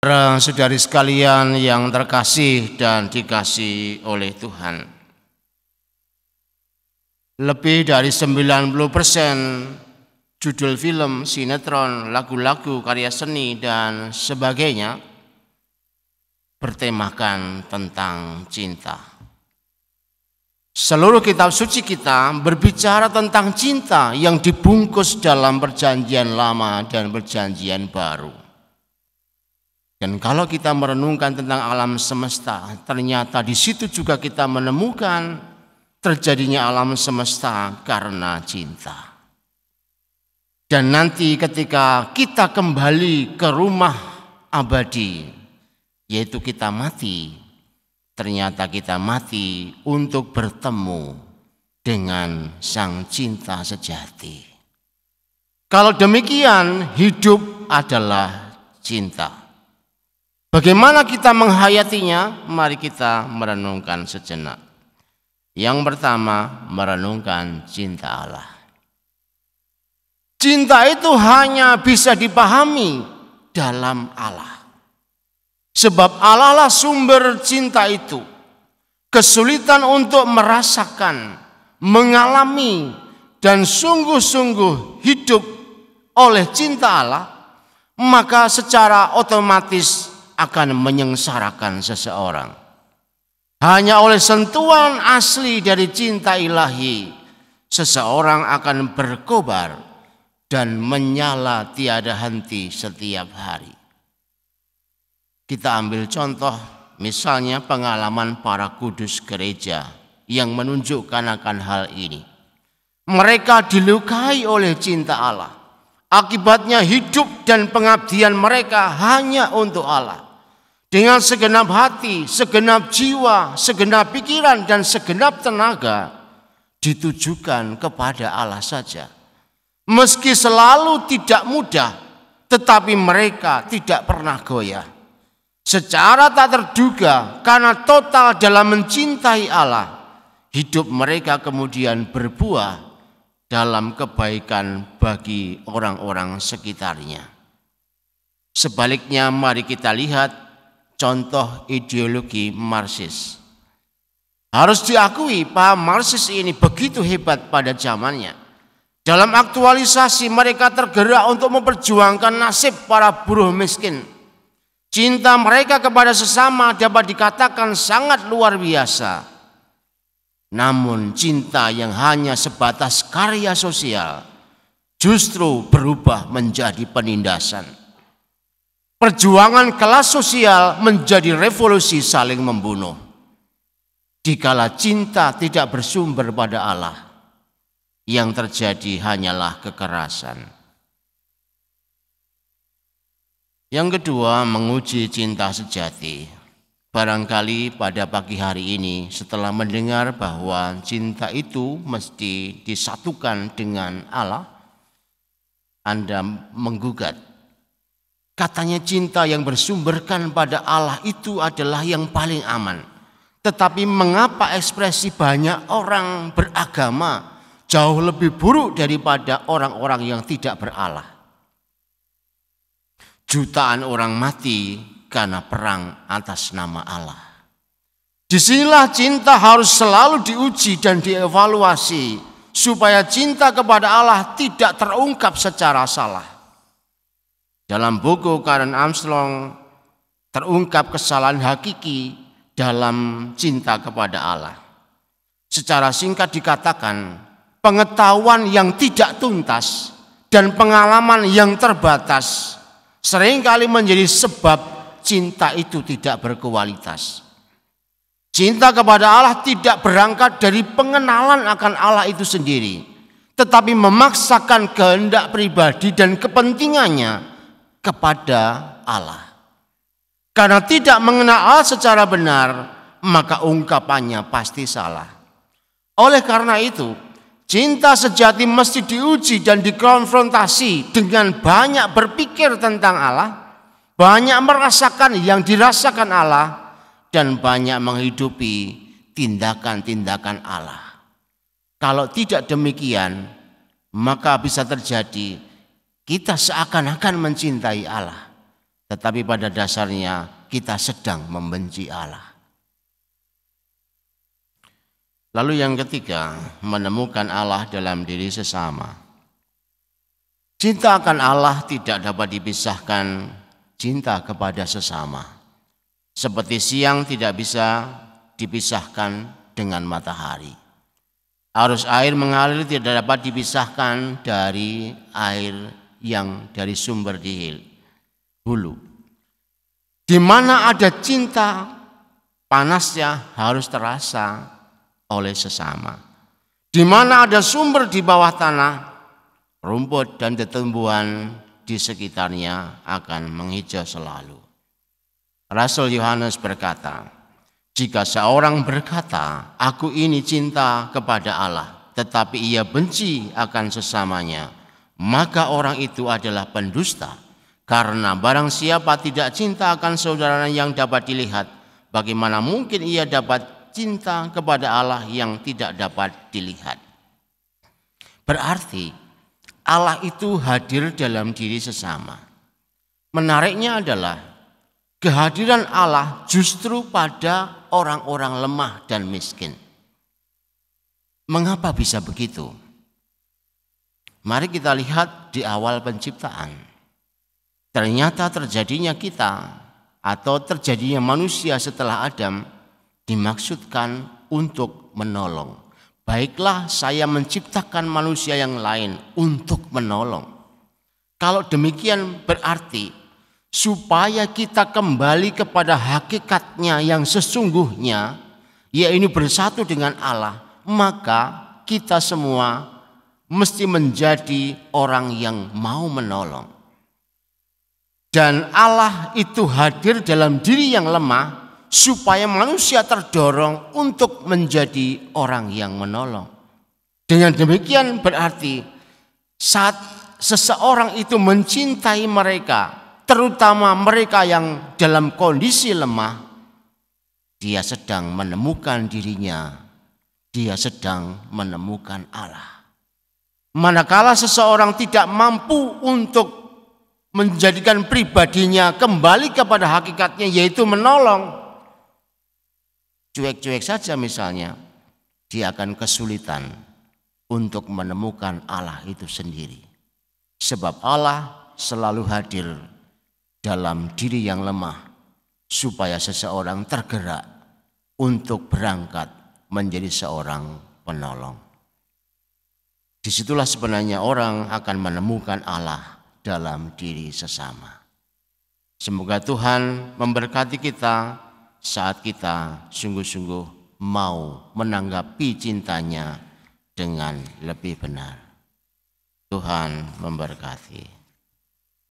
Saudara-saudari sekalian yang terkasih dan dikasihi oleh Tuhan, lebih dari 90% judul film, sinetron, lagu-lagu, karya seni, dan sebagainya bertemakan tentang cinta. Seluruh kitab suci kita berbicara tentang cinta yang dibungkus dalam perjanjian lama dan perjanjian baru. Dan kalau kita merenungkan tentang alam semesta, ternyata di situ juga kita menemukan terjadinya alam semesta karena cinta. Dan nanti ketika kita kembali ke rumah abadi, yaitu kita mati, ternyata kita mati untuk bertemu dengan Sang Cinta sejati. Kalau demikian, hidup adalah cinta. Bagaimana kita menghayatinya? Mari kita merenungkan sejenak. Yang pertama, merenungkan cinta Allah. Cinta itu hanya bisa dipahami dalam Allah. Sebab Allah lah sumber cinta itu. Kesulitan untuk merasakan, mengalami, dan sungguh-sungguh hidup oleh cinta Allah, maka secara otomatis akan menyengsarakan seseorang. Hanya oleh sentuhan asli dari cinta ilahi, seseorang akan berkobar dan menyala tiada henti setiap hari. Kita ambil contoh, misalnya pengalaman para kudus gereja yang menunjukkan akan hal ini. Mereka dilukai oleh cinta Allah. Akibatnya hidup dan pengabdian mereka hanya untuk Allah. Dengan segenap hati, segenap jiwa, segenap pikiran, dan segenap tenaga ditujukan kepada Allah saja. Meski selalu tidak mudah, tetapi mereka tidak pernah goyah. Secara tak terduga, karena total dalam mencintai Allah, hidup mereka kemudian berbuah dalam kebaikan bagi orang-orang sekitarnya. Sebaliknya, mari kita lihat contoh ideologi Marxis. Harus diakui paham Marxis ini begitu hebat pada zamannya. Dalam aktualisasi mereka tergerak untuk memperjuangkan nasib para buruh miskin. Cinta mereka kepada sesama dapat dikatakan sangat luar biasa. Namun cinta yang hanya sebatas karya sosial justru berubah menjadi penindasan. Perjuangan kelas sosial menjadi revolusi saling membunuh. Dikala cinta tidak bersumber pada Allah, yang terjadi hanyalah kekerasan. Yang kedua, menguji cinta sejati. Barangkali pada pagi hari ini setelah mendengar bahwa cinta itu mesti disatukan dengan Allah, Anda menggugat. Katanya cinta yang bersumberkan pada Allah itu adalah yang paling aman. Tetapi mengapa ekspresi banyak orang beragama jauh lebih buruk daripada orang-orang yang tidak berAlah? Jutaan orang mati karena perang atas nama Allah. Disinilah cinta harus selalu diuji dan dievaluasi supaya cinta kepada Allah tidak terungkap secara salah. Dalam buku Karen Armstrong terungkap kesalahan hakiki dalam cinta kepada Allah. Secara singkat dikatakan, pengetahuan yang tidak tuntas dan pengalaman yang terbatas seringkali menjadi sebab cinta itu tidak berkualitas. Cinta kepada Allah tidak berangkat dari pengenalan akan Allah itu sendiri, tetapi memaksakan kehendak pribadi dan kepentingannya kepada Allah. Karena tidak mengenal Allah secara benar, maka ungkapannya pasti salah. Oleh karena itu, cinta sejati mesti diuji dan dikonfrontasi dengan banyak berpikir tentang Allah, banyak merasakan yang dirasakan Allah, dan banyak menghidupi tindakan-tindakan Allah. Kalau tidak demikian, maka bisa terjadi kita seakan-akan mencintai Allah, tetapi pada dasarnya kita sedang membenci Allah. Lalu yang ketiga, menemukan Allah dalam diri sesama. Cinta akan Allah tidak dapat dipisahkan cinta kepada sesama. Seperti siang tidak bisa dipisahkan dengan matahari. Arus air mengalir tidak dapat dipisahkan dari air yang dari sumber di hulu. Di mana ada cinta, panasnya harus terasa oleh sesama. Di mana ada sumber di bawah tanah, rumput dan tumbuhan di sekitarnya akan menghijau selalu. Rasul Yohanes berkata, jika seorang berkata, aku ini cinta kepada Allah, tetapi ia benci akan sesamanya, maka orang itu adalah pendusta. Karena barang siapa tidak cinta akan saudaranya yang dapat dilihat, bagaimana mungkin ia dapat cinta kepada Allah yang tidak dapat dilihat. Berarti Allah itu hadir dalam diri sesama. Menariknya adalah kehadiran Allah justru pada orang-orang lemah dan miskin. Mengapa bisa begitu? Mari kita lihat di awal penciptaan. Ternyata terjadinya kita atau terjadinya manusia setelah Adam dimaksudkan untuk menolong. Baiklah, saya menciptakan manusia yang lain untuk menolong. Kalau demikian berarti supaya kita kembali kepada hakikatnya yang sesungguhnya, yaitu bersatu dengan Allah, maka kita semua mesti menjadi orang yang mau menolong. Dan Allah itu hadir dalam diri yang lemah, supaya manusia terdorong untuk menjadi orang yang menolong. Dengan demikian berarti saat seseorang itu mencintai mereka, terutama mereka yang dalam kondisi lemah, dia sedang menemukan dirinya, dia sedang menemukan Allah. Manakala seseorang tidak mampu untuk menjadikan pribadinya kembali kepada hakikatnya, yaitu menolong, cuek-cuek saja misalnya, dia akan kesulitan untuk menemukan Allah itu sendiri. Sebab Allah selalu hadir dalam diri yang lemah supaya seseorang tergerak untuk berangkat menjadi seorang penolong. Disitulah sebenarnya orang akan menemukan Allah dalam diri sesama. Semoga Tuhan memberkati kita saat kita sungguh-sungguh mau menanggapi cintanya dengan lebih benar. Tuhan memberkati.